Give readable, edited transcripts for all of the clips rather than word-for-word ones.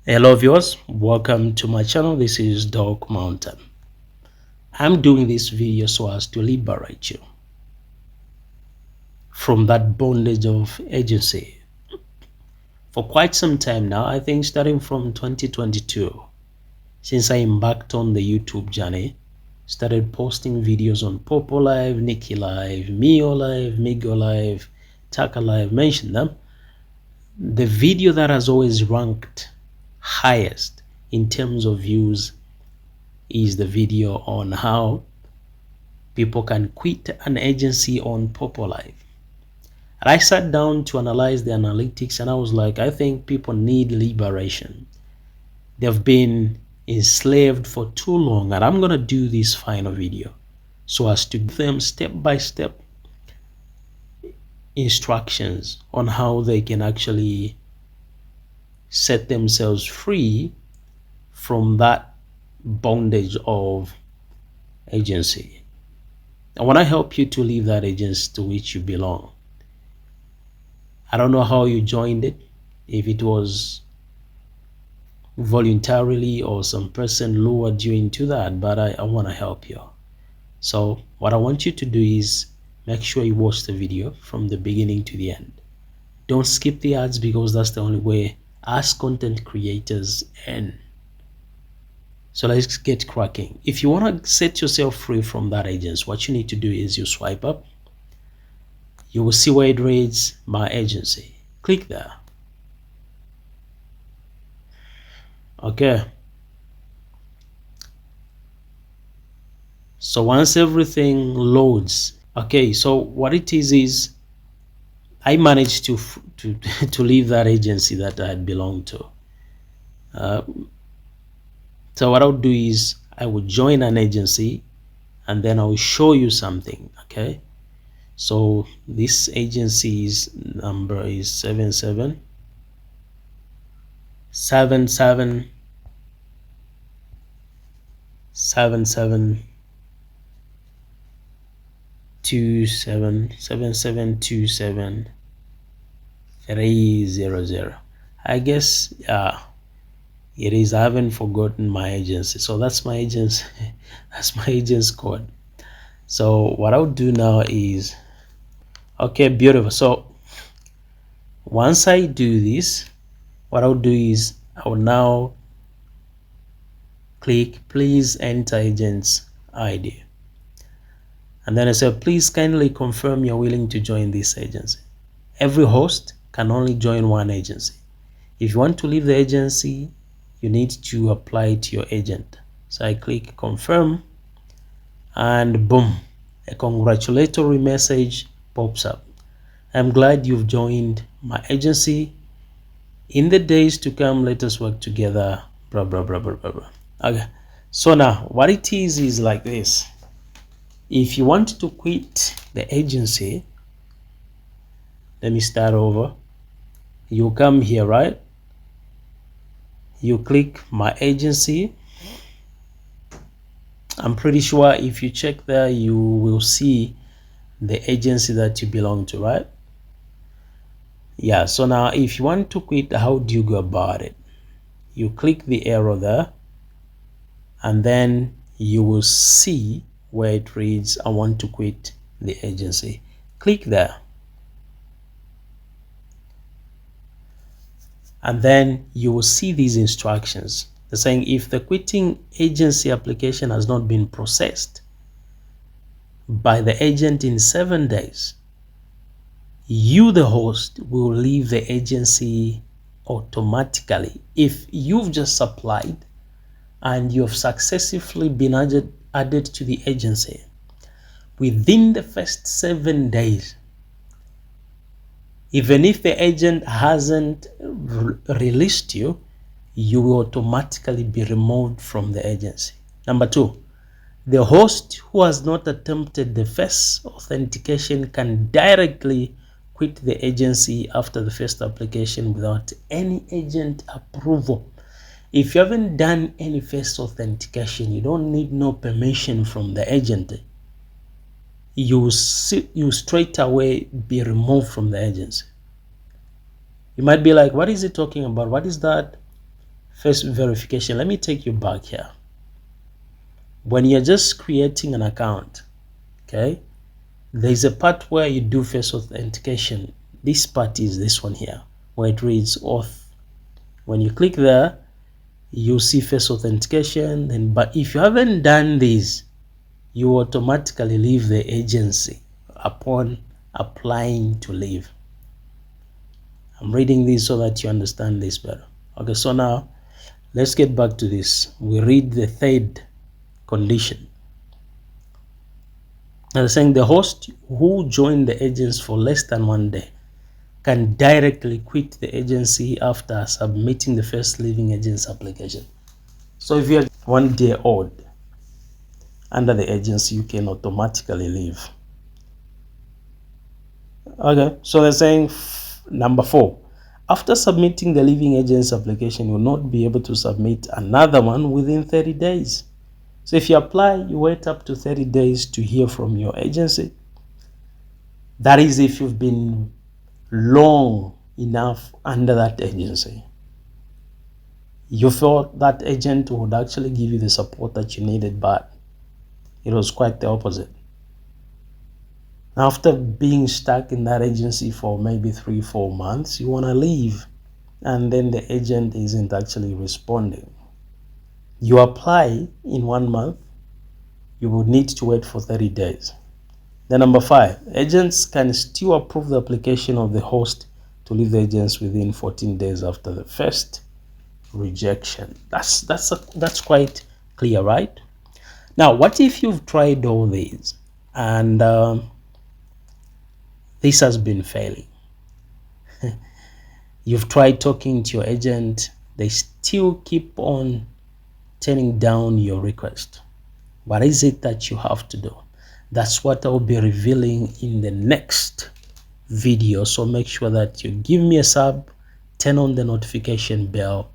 Hello viewers, welcome to my channel. This is Dog Mountain. I'm doing this video so as to liberate you from that bondage of agency. For quite some time now, I think starting from 2022, since I embarked on the YouTube journey, started posting videos on Poppo Live, Nikki Live, Mio Live, Migo Live, Taka Live, mention them. The video that has always ranked highest in terms of views is the video on how people can quit an agency on Poppo Live. And I sat down to analyze the analytics and I was like, I think people need liberation. They've been enslaved for too long, and I'm going to do this final video so as to give them step-by-step instructions on how they can actually set themselves free from that bondage of agency. I want to help you to leave that agency to which you belong. I don't know how you joined it, if it was voluntarily or some person lured you into that, but I want to help you. So what I want you to do is make sure you watch the video from the beginning to the end. Don't skip the ads, because that's the only way us content creators earn. So let's get cracking. If you want to set yourself free from that agency, what you need to do is you swipe up. You will see where it reads My Agency. Click there. Okay. So once everything loads, okay, so what it is I managed to to leave that agency that I had belonged to. So what I'll do is I will join an agency and then I will show you something. Okay. So this agency's number is 7777 7727 300. I guess it is. I haven't forgotten my agency, so that's my agency. That's my agent's code. So what I'll do now is, okay, beautiful. So once I do this, what I'll do is I will now click please enter agent's ID, and then I say please kindly confirm you're willing to join this agency. Every host can only join one agency. If you want to leave the agency, you need to apply to your agent. So I click confirm, and boom, a congratulatory message pops up. I'm glad you've joined my agency. In the days to come, let us work together, blah blah blah blah blah blah. Okay, so now what it is like this. If you want to quit the agency, let me start over. You come here, right? You click my agency. I'm pretty sure if you check there, you will see the agency that you belong to, right? Yeah, so now if you want to quit, how do you go about it? You click the arrow there, and then you will see where it reads I want to quit the agency. Click there, and then you will see these instructions. They're saying if the quitting agency application has not been processed by the agent in 7 days, you, the host, will leave the agency automatically. If you've just applied and you've successfully been added to the agency within the first 7 days, even if the agent hasn't released you, you will automatically be removed from the agency. Number two, the host who has not attempted the first authentication can directly quit the agency after the first application without any agent approval. If you haven't done any first authentication, you don't need no permission from the agent. You straight away be removed from the agency. You might be like, what is he talking about? What is that first verification, let me take you back here. When you're just creating an account, okay, there's a part where you do first authentication. This part is this one here, where it reads auth. When you click there, you'll see first authentication. Then, but if you haven't done this, you automatically leave the agency upon applying to leave. I'm reading this so that you understand this better. Okay, so now let's get back to this. We read the third condition. Now they're saying the host who joined the agency for less than 1 day can directly quit the agency after submitting the first leaving agency application. So if you're 1 day old under the agency, you can automatically leave. Okay, so they're saying number 4, after submitting the leaving agency application, you will not be able to submit another one within 30 days. So if you apply, you wait up to 30 days to hear from your agency. That is if you've been long enough under that agency. You thought that agent would actually give you the support that you needed, but it was quite the opposite. After being stuck in that agency for maybe 3-4 months, you want to leave, and then the agent isn't actually responding. You apply in 1 month, you would need to wait for 30 days. Then number 5, agents can still approve the application of the host to leave the agency within 14 days after the first rejection. That's quite clear, right? Now, what if you've tried all these and this has been failing? You've tried talking to your agent, they still keep on turning down your request. What is it that you have to do? That's what I'll be revealing in the next video. So make sure that you give me a sub, turn on the notification bell,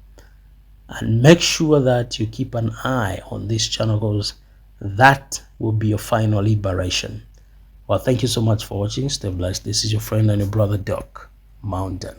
and make sure that you keep an eye on this channel, because that will be your final liberation. Well, thank you so much for watching. Stay blessed. This is your friend and your brother, Doc Mountain.